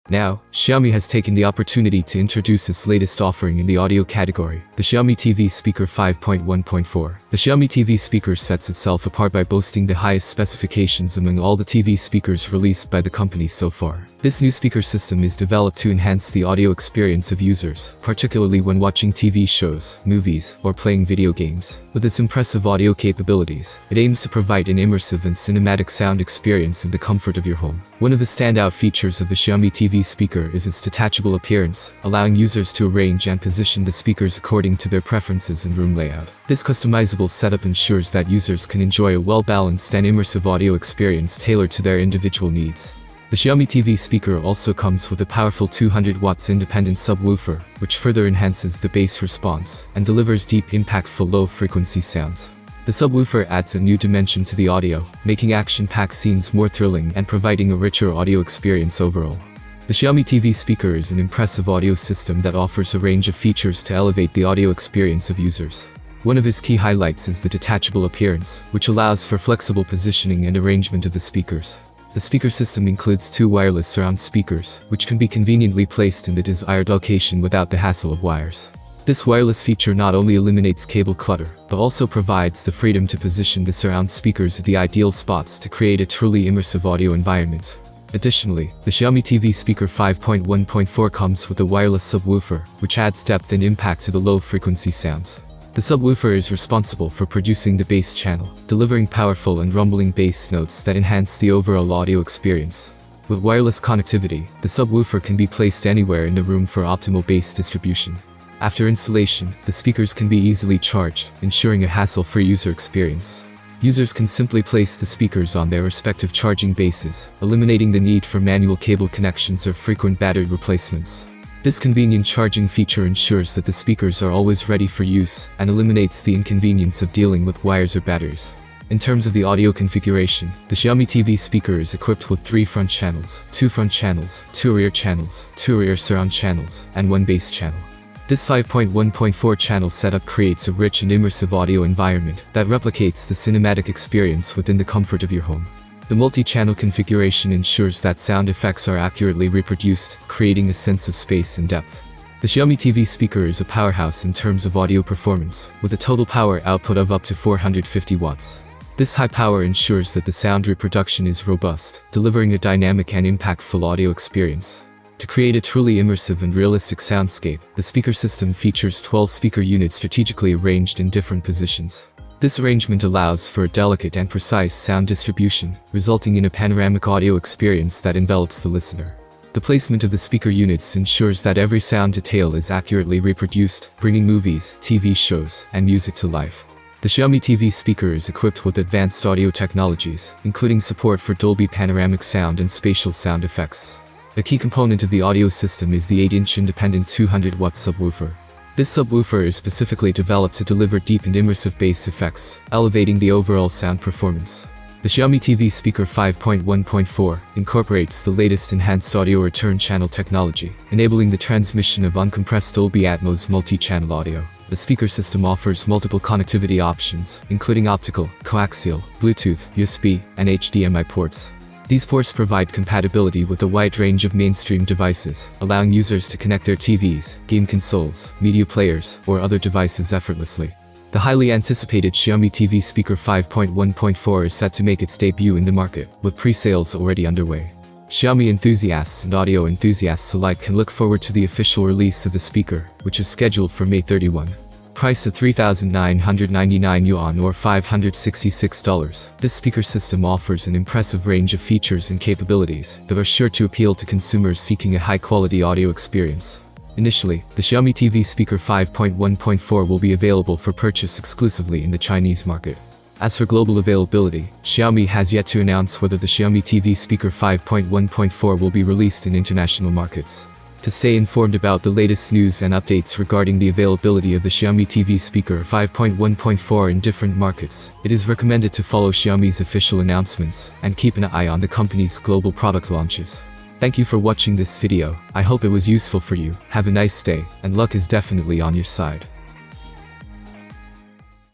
Now, Xiaomi has taken the opportunity to introduce its latest offering in the audio category, the Xiaomi TV Speaker 5.1.4. The Xiaomi TV Speaker sets itself apart by boasting the highest specifications among all the TV speakers released by the company so far. This new speaker system is developed to enhance the audio experience of users, particularly when watching TV shows, movies, or playing video games. With its impressive audio capabilities, it aims to provide an immersive and cinematic sound experience in the comfort of your home. One of the standout features of the Xiaomi TV Speaker is its detachable appearance, allowing users to arrange and position the speakers according to their preferences and room layout. This customizable setup ensures that users can enjoy a well-balanced and immersive audio experience tailored to their individual needs. The Xiaomi TV Speaker also comes with a powerful 200 watts independent subwoofer, which further enhances the bass response and delivers deep, impactful low-frequency sounds. The subwoofer adds a new dimension to the audio, making action-packed scenes more thrilling and providing a richer audio experience overall. The Xiaomi TV Speaker is an impressive audio system that offers a range of features to elevate the audio experience of users. One of its key highlights is the detachable appearance, which allows for flexible positioning and arrangement of the speakers. The speaker system includes two wireless surround speakers, which can be conveniently placed in the desired location without the hassle of wires. This wireless feature not only eliminates cable clutter, but also provides the freedom to position the surround speakers at the ideal spots to create a truly immersive audio environment. Additionally, the Xiaomi TV Speaker 5.1.4 comes with a wireless subwoofer, which adds depth and impact to the low-frequency sounds. The subwoofer is responsible for producing the bass channel, delivering powerful and rumbling bass notes that enhance the overall audio experience. With wireless connectivity, the subwoofer can be placed anywhere in the room for optimal bass distribution. After installation, the speakers can be easily charged, ensuring a hassle-free user experience. Users can simply place the speakers on their respective charging bases, eliminating the need for manual cable connections or frequent battery replacements. This convenient charging feature ensures that the speakers are always ready for use and eliminates the inconvenience of dealing with wires or batteries. In terms of the audio configuration, the Xiaomi TV Speaker is equipped with 3 front channels, 2 front channels, 2 rear channels, 2 rear surround channels, and 1 bass channel. This 5.1.4 channel setup creates a rich and immersive audio environment that replicates the cinematic experience within the comfort of your home. The multi-channel configuration ensures that sound effects are accurately reproduced, creating a sense of space and depth. The Xiaomi TV Speaker is a powerhouse in terms of audio performance, with a total power output of up to 450 watts. This high power ensures that the sound reproduction is robust, delivering a dynamic and impactful audio experience. To create a truly immersive and realistic soundscape, the speaker system features 12 speaker units strategically arranged in different positions. This arrangement allows for a delicate and precise sound distribution, resulting in a panoramic audio experience that envelops the listener. The placement of the speaker units ensures that every sound detail is accurately reproduced, bringing movies, TV shows, and music to life. The Xiaomi TV Speaker is equipped with advanced audio technologies, including support for Dolby panoramic sound and spatial sound effects. A key component of the audio system is the 8-inch independent 200-watt subwoofer. This subwoofer is specifically developed to deliver deep and immersive bass effects, elevating the overall sound performance. The Xiaomi TV Speaker 5.1.4 incorporates the latest enhanced audio return channel technology, enabling the transmission of uncompressed Dolby Atmos multi-channel audio. The speaker system offers multiple connectivity options, including optical, coaxial, Bluetooth, USB, and HDMI ports. These ports provide compatibility with a wide range of mainstream devices, allowing users to connect their TVs, game consoles, media players, or other devices effortlessly. The highly anticipated Xiaomi TV Speaker 5.1.4 is set to make its debut in the market, with pre-sales already underway. Xiaomi enthusiasts and audio enthusiasts alike can look forward to the official release of the speaker, which is scheduled for May 31. Priced at 3,999 yuan or $566, this speaker system offers an impressive range of features and capabilities that are sure to appeal to consumers seeking a high-quality audio experience. Initially, the Xiaomi TV Speaker 5.1.4 will be available for purchase exclusively in the Chinese market. As for global availability, Xiaomi has yet to announce whether the Xiaomi TV Speaker 5.1.4 will be released in international markets. To stay informed about the latest news and updates regarding the availability of the Xiaomi TV Speaker 5.1.4 in different markets, it is recommended to follow Xiaomi's official announcements and keep an eye on the company's global product launches. Thank you for watching this video. I hope it was useful for you. Have a nice day, and luck is definitely on your side.